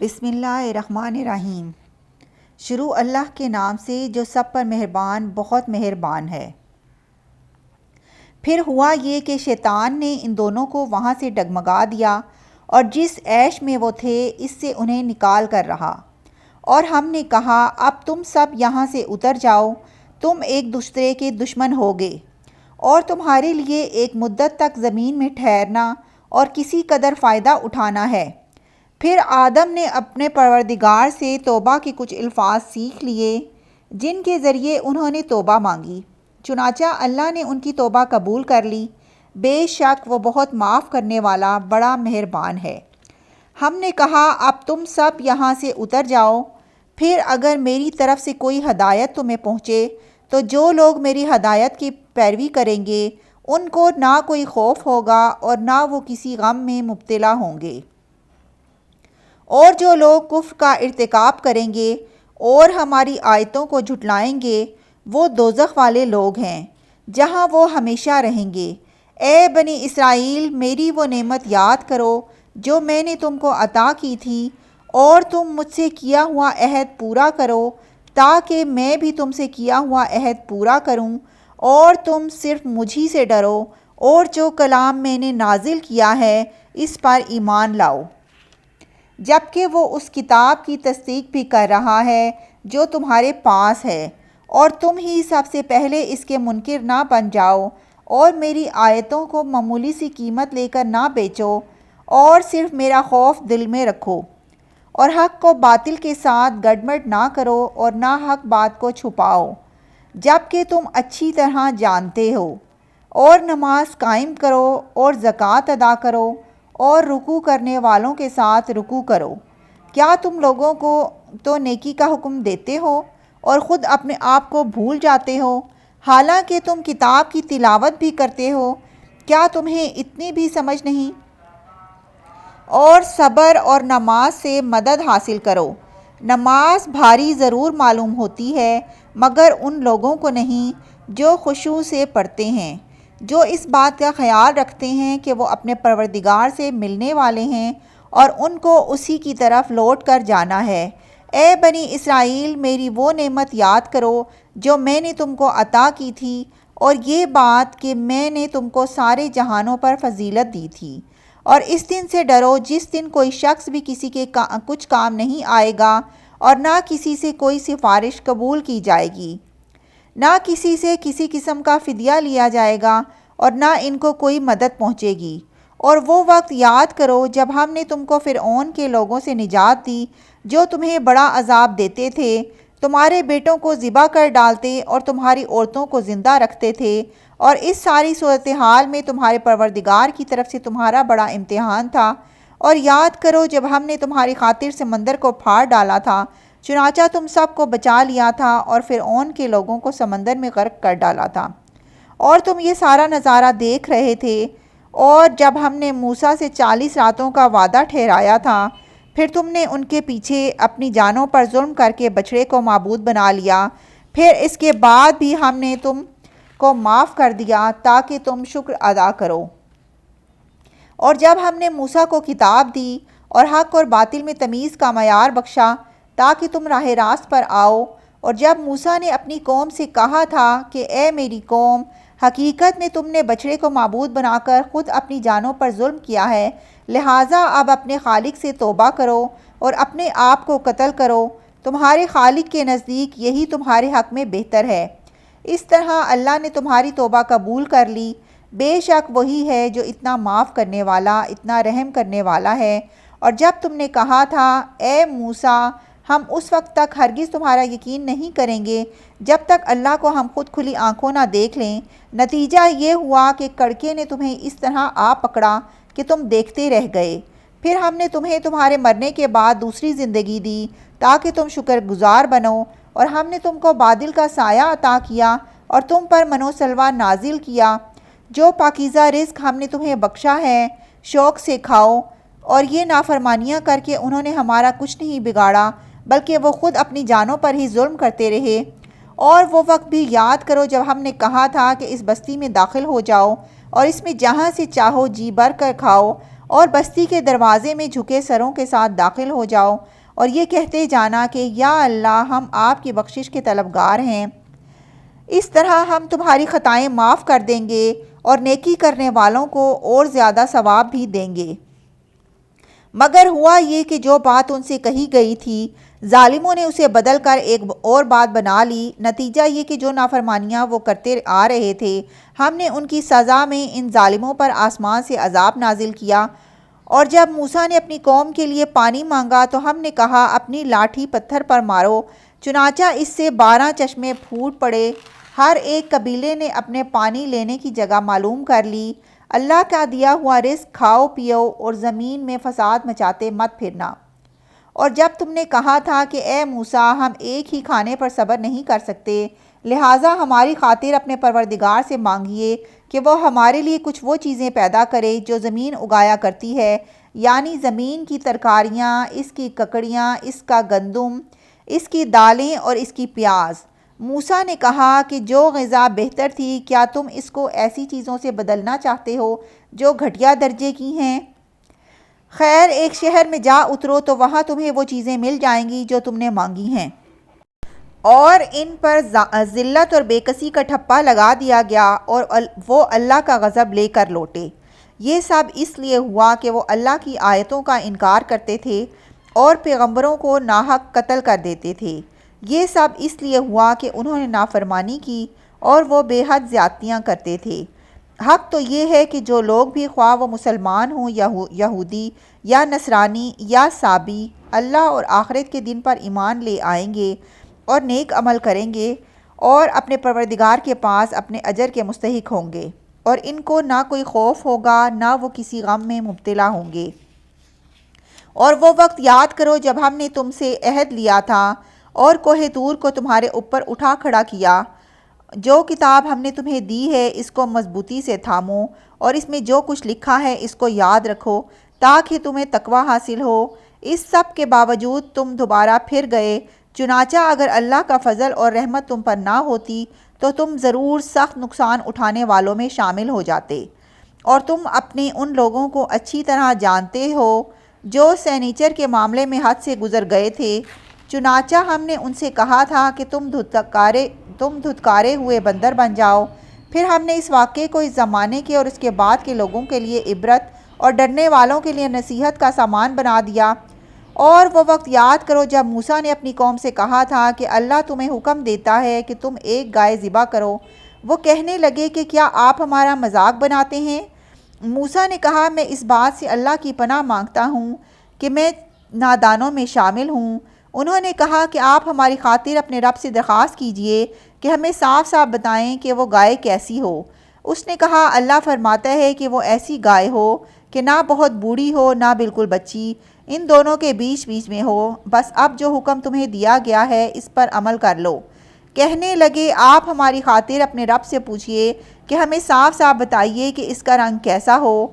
بسم اللہ الرحمن الرحیم۔ شروع اللہ کے نام سے جو سب پر مہربان بہت مہربان ہے۔ پھر ہوا یہ کہ شیطان نے ان دونوں کو وہاں سے ڈگمگا دیا اور جس عیش میں وہ تھے اس سے انہیں نکال کر رہا، اور ہم نے کہا اب تم سب یہاں سے اتر جاؤ، تم ایک دوسرے کے دشمن ہوگے، اور تمہارے لیے ایک مدت تک زمین میں ٹھہرنا اور کسی قدر فائدہ اٹھانا ہے۔ پھر آدم نے اپنے پروردگار سے توبہ کے کچھ الفاظ سیکھ لیے جن کے ذریعے انہوں نے توبہ مانگی، چنانچہ اللہ نے ان کی توبہ قبول کر لی، بے شک وہ بہت معاف کرنے والا بڑا مہربان ہے۔ ہم نے کہا اب تم سب یہاں سے اتر جاؤ، پھر اگر میری طرف سے کوئی ہدایت تمہیں پہنچے تو جو لوگ میری ہدایت کی پیروی کریں گے ان کو نہ کوئی خوف ہوگا اور نہ وہ کسی غم میں مبتلا ہوں گے، اور جو لوگ کفر کا ارتکاب کریں گے اور ہماری آیتوں کو جھٹلائیں گے وہ دوزخ والے لوگ ہیں جہاں وہ ہمیشہ رہیں گے۔ اے بنی اسرائیل، میری وہ نعمت یاد کرو جو میں نے تم کو عطا کی تھی، اور تم مجھ سے کیا ہوا عہد پورا کرو تاکہ میں بھی تم سے کیا ہوا عہد پورا کروں، اور تم صرف مجھی سے ڈرو اور جو کلام میں نے نازل کیا ہے اس پر ایمان لاؤ، جبکہ وہ اس کتاب کی تصدیق بھی کر رہا ہے جو تمہارے پاس ہے، اور تم ہی سب سے پہلے اس کے منکر نہ بن جاؤ اور میری آیتوں کو معمولی سی قیمت لے کر نہ بیچو، اور صرف میرا خوف دل میں رکھو، اور حق کو باطل کے ساتھ گڈمڈ نہ کرو اور نہ حق بات کو چھپاؤ، جبکہ تم اچھی طرح جانتے ہو، اور نماز قائم کرو اور زکوٰۃ ادا کرو اور رکوع کرنے والوں کے ساتھ رکوع کرو۔ کیا تم لوگوں کو تو نیکی کا حکم دیتے ہو اور خود اپنے آپ کو بھول جاتے ہو، حالانکہ تم کتاب کی تلاوت بھی کرتے ہو؟ کیا تمہیں اتنی بھی سمجھ نہیں؟ اور صبر اور نماز سے مدد حاصل کرو۔ نماز بھاری ضرور معلوم ہوتی ہے مگر ان لوگوں کو نہیں جو خشوع سے پڑھتے ہیں، جو اس بات کا خیال رکھتے ہیں کہ وہ اپنے پروردگار سے ملنے والے ہیں اور ان کو اسی کی طرف لوٹ کر جانا ہے۔ اے بنی اسرائیل، میری وہ نعمت یاد کرو جو میں نے تم کو عطا کی تھی، اور یہ بات کہ میں نے تم کو سارے جہانوں پر فضیلت دی تھی، اور اس دن سے ڈرو جس دن کوئی شخص بھی کسی کے کچھ کام نہیں آئے گا اور نہ کسی سے کوئی سفارش قبول کی جائے گی، نہ کسی سے کسی قسم کا فدیہ لیا جائے گا اور نہ ان کو کوئی مدد پہنچے گی۔ اور وہ وقت یاد کرو جب ہم نے تم کو فرعون کے لوگوں سے نجات دی جو تمہیں بڑا عذاب دیتے تھے، تمہارے بیٹوں کو ذبح کر ڈالتے اور تمہاری عورتوں کو زندہ رکھتے تھے، اور اس ساری صورتحال میں تمہارے پروردگار کی طرف سے تمہارا بڑا امتحان تھا۔ اور یاد کرو جب ہم نے تمہاری خاطر سمندر کو پھاڑ ڈالا تھا، چنانچہ تم سب کو بچا لیا تھا اور فرعون کے لوگوں کو سمندر میں غرق کر ڈالا تھا، اور تم یہ سارا نظارہ دیکھ رہے تھے۔ اور جب ہم نے موسیٰ سے 40 راتوں کا وعدہ ٹھہرایا تھا، پھر تم نے ان کے پیچھے اپنی جانوں پر ظلم کر کے بچڑے کو معبود بنا لیا، پھر اس کے بعد بھی ہم نے تم کو معاف کر دیا تاکہ تم شکر ادا کرو۔ اور جب ہم نے موسیٰ کو کتاب دی اور حق اور باطل میں تمیز کا معیار بخشا تاکہ تم راہ راست پر آؤ، اور جب موسیٰ نے اپنی قوم سے کہا تھا کہ اے میری قوم، حقیقت میں تم نے بچڑے کو معبود بنا کر خود اپنی جانوں پر ظلم کیا ہے، لہٰذا اب اپنے خالق سے توبہ کرو اور اپنے آپ کو قتل کرو، تمہارے خالق کے نزدیک یہی تمہارے حق میں بہتر ہے۔ اس طرح اللہ نے تمہاری توبہ قبول کر لی، بے شک وہی ہے جو اتنا معاف کرنے والا اتنا رحم کرنے والا ہے۔ اور جب تم نے کہا تھا اے موسیٰ، ہم اس وقت تک ہرگز تمہارا یقین نہیں کریں گے جب تک اللہ کو ہم خود کھلی آنکھوں نہ دیکھ لیں، نتیجہ یہ ہوا کہ کڑکے نے تمہیں اس طرح آ پکڑا کہ تم دیکھتے رہ گئے۔ پھر ہم نے تمہیں تمہارے مرنے کے بعد دوسری زندگی دی تاکہ تم شکر گزار بنو، اور ہم نے تم کو بادل کا سایہ عطا کیا اور تم پر من و سلوہ نازل کیا، جو پاکیزہ رزق ہم نے تمہیں بخشا ہے، شوق سے کھاؤ۔ اور یہ نافرمانیاں کر کے انہوں نے ہمارا کچھ نہیں بگاڑا بلکہ وہ خود اپنی جانوں پر ہی ظلم کرتے رہے۔ اور وہ وقت بھی یاد کرو جب ہم نے کہا تھا کہ اس بستی میں داخل ہو جاؤ اور اس میں جہاں سے چاہو جی بھر کر کھاؤ، اور بستی کے دروازے میں جھکے سروں کے ساتھ داخل ہو جاؤ اور یہ کہتے جانا کہ یا اللہ ہم آپ کی بخشش کے طلبگار ہیں، اس طرح ہم تمہاری خطائیں معاف کر دیں گے اور نیکی کرنے والوں کو اور زیادہ ثواب بھی دیں گے۔ مگر ہوا یہ کہ جو بات ان سے کہی گئی تھی ظالموں نے اسے بدل کر ایک اور بات بنا لی۔ نتیجہ یہ کہ جو نافرمانیاں وہ کرتے آ رہے تھے ہم نے ان کی سزا میں ان ظالموں پر آسمان سے عذاب نازل کیا۔ اور جب موسیٰ نے اپنی قوم کے لیے پانی مانگا تو ہم نے کہا اپنی لاٹھی پتھر پر مارو، چنانچہ اس سے 12 چشمے پھوٹ پڑے، ہر ایک قبیلے نے اپنے پانی لینے کی جگہ معلوم کر لی۔ اللہ کا دیا ہوا رزق کھاؤ پیو اور زمین میں فساد مچاتے مت پھرنا۔ اور جب تم نے کہا تھا کہ اے موسیٰ ہم ایک ہی کھانے پر صبر نہیں کر سکتے، لہٰذا ہماری خاطر اپنے پروردگار سے مانگیے کہ وہ ہمارے لیے کچھ وہ چیزیں پیدا کرے جو زمین اگایا کرتی ہے، یعنی زمین کی ترکاریاں، اس کی ککڑیاں، اس کا گندم، اس کی دالیں اور اس کی پیاز۔ موسیٰ نے کہا کہ جو غذا بہتر تھی کیا تم اس کو ایسی چیزوں سے بدلنا چاہتے ہو جو گھٹیا درجے کی ہیں؟ خیر ایک شہر میں جا اترو تو وہاں تمہیں وہ چیزیں مل جائیں گی جو تم نے مانگی ہیں۔ اور ان پر ذلت اور بے کسی کا ٹھپا لگا دیا گیا اور وہ اللہ کا غضب لے کر لوٹے۔ یہ سب اس لیے ہوا کہ وہ اللہ کی آیتوں کا انکار کرتے تھے اور پیغمبروں کو ناحق قتل کر دیتے تھے۔ یہ سب اس لیے ہوا کہ انہوں نے نافرمانی کی اور وہ بے حد زیادتیاں کرتے تھے۔ حق تو یہ ہے کہ جو لوگ بھی خواہ وہ مسلمان ہوں یا یہودی یا نصرانی یا سابی اللہ اور آخرت کے دن پر ایمان لے آئیں گے اور نیک عمل کریں گے اور اپنے پروردگار کے پاس اپنے اجر کے مستحق ہوں گے، اور ان کو نہ کوئی خوف ہوگا نہ وہ کسی غم میں مبتلا ہوں گے۔ اور وہ وقت یاد کرو جب ہم نے تم سے عہد لیا تھا اور کوہ طور کو تمہارے اوپر اٹھا کھڑا کیا۔ جو کتاب ہم نے تمہیں دی ہے اس کو مضبوطی سے تھامو اور اس میں جو کچھ لکھا ہے اس کو یاد رکھو تاکہ تمہیں تقوی حاصل ہو۔ اس سب کے باوجود تم دوبارہ پھر گئے، چنانچہ اگر اللہ کا فضل اور رحمت تم پر نہ ہوتی تو تم ضرور سخت نقصان اٹھانے والوں میں شامل ہو جاتے۔ اور تم اپنے ان لوگوں کو اچھی طرح جانتے ہو جو سینیچر کے معاملے میں حد سے گزر گئے تھے، چنانچہ ہم نے ان سے کہا تھا کہ تم دھتکارے ہوئے بندر بن جاؤ۔ پھر ہم نے اس واقعے کو اس زمانے کے اور اس کے بعد کے لوگوں کے لیے عبرت اور ڈرنے والوں کے لیے نصیحت کا سامان بنا دیا۔ اور وہ وقت یاد کرو جب موسیٰ نے اپنی قوم سے کہا تھا کہ اللہ تمہیں حکم دیتا ہے کہ تم ایک گائے ذبح کرو۔ وہ کہنے لگے کہ کیا آپ ہمارا مذاق بناتے ہیں؟ موسیٰ نے کہا میں اس بات سے اللہ کی پناہ مانگتا ہوں کہ میں نادانوں میں شامل ہوں۔ انہوں نے کہا کہ آپ ہماری خاطر اپنے رب سے درخواست کیجئے کہ ہمیں صاف صاف بتائیں کہ وہ گائے کیسی ہو۔ اس نے کہا اللہ فرماتا ہے کہ وہ ایسی گائے ہو کہ نہ بہت بوڑھی ہو نہ بالکل بچی، ان دونوں کے بیچ میں ہو، بس اب جو حکم تمہیں دیا گیا ہے اس پر عمل کر لو۔ کہنے لگے آپ ہماری خاطر اپنے رب سے پوچھئے کہ ہمیں صاف صاف بتائیے کہ اس کا رنگ کیسا ہو۔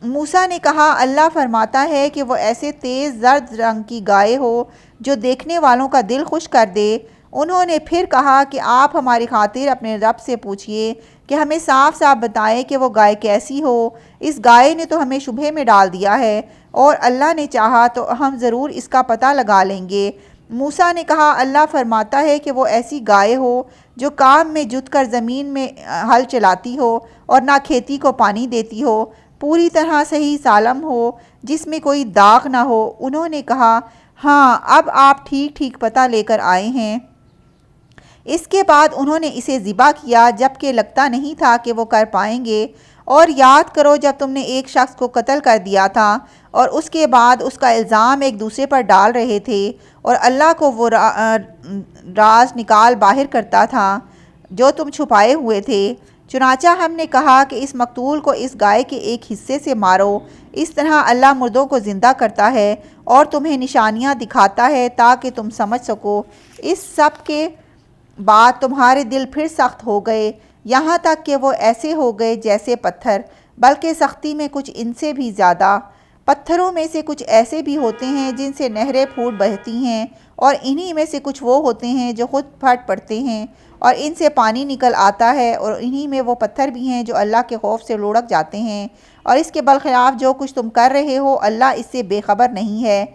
موسیٰ نے کہا اللہ فرماتا ہے کہ وہ ایسے تیز زرد رنگ کی گائے ہو جو دیکھنے والوں کا دل خوش کر دے۔ انہوں نے پھر کہا کہ آپ ہماری خاطر اپنے رب سے پوچھئے کہ ہمیں صاف صاف بتائیں کہ وہ گائے کیسی ہو۔ اس گائے نے تو ہمیں شبہے میں ڈال دیا ہے اور اللہ نے چاہا تو ہم ضرور اس کا پتہ لگا لیں گے۔ موسیٰ نے کہا اللہ فرماتا ہے کہ وہ ایسی گائے ہو جو کام میں جت کر زمین میں ہل چلاتی ہو اور نہ کھیتی کو پانی دیتی ہو، پوری طرح صحیح سالم ہو جس میں کوئی داغ نہ ہو۔ انہوں نے کہا ہاں اب آپ ٹھیک ٹھیک پتہ لے کر آئے ہیں۔ اس کے بعد انہوں نے اسے ذبح کیا جبکہ لگتا نہیں تھا کہ وہ کر پائیں گے۔ اور یاد کرو جب تم نے ایک شخص کو قتل کر دیا تھا اور اس کے بعد اس کا الزام ایک دوسرے پر ڈال رہے تھے اور اللہ کو وہ راز نکال باہر کرتا تھا جو تم چھپائے ہوئے تھے۔ چنانچہ ہم نے کہا کہ اس مقتول کو اس گائے کے ایک حصے سے مارو، اس طرح اللہ مردوں کو زندہ کرتا ہے اور تمہیں نشانیاں دکھاتا ہے تاکہ تم سمجھ سکو۔ اس سب کے بعد تمہارے دل پھر سخت ہو گئے، یہاں تک کہ وہ ایسے ہو گئے جیسے پتھر، بلکہ سختی میں کچھ ان سے بھی زیادہ۔ پتھروں میں سے کچھ ایسے بھی ہوتے ہیں جن سے نہریں پھوٹ بہتی ہیں، اور انہی میں سے کچھ وہ ہوتے ہیں جو خود پھٹ پڑتے ہیں اور ان سے پانی نکل آتا ہے، اور انہی میں وہ پتھر بھی ہیں جو اللہ کے خوف سے لڑک جاتے ہیں اور اس کے برخلاف جو کچھ تم کر رہے ہو اللہ اس سے بے خبر نہیں ہے۔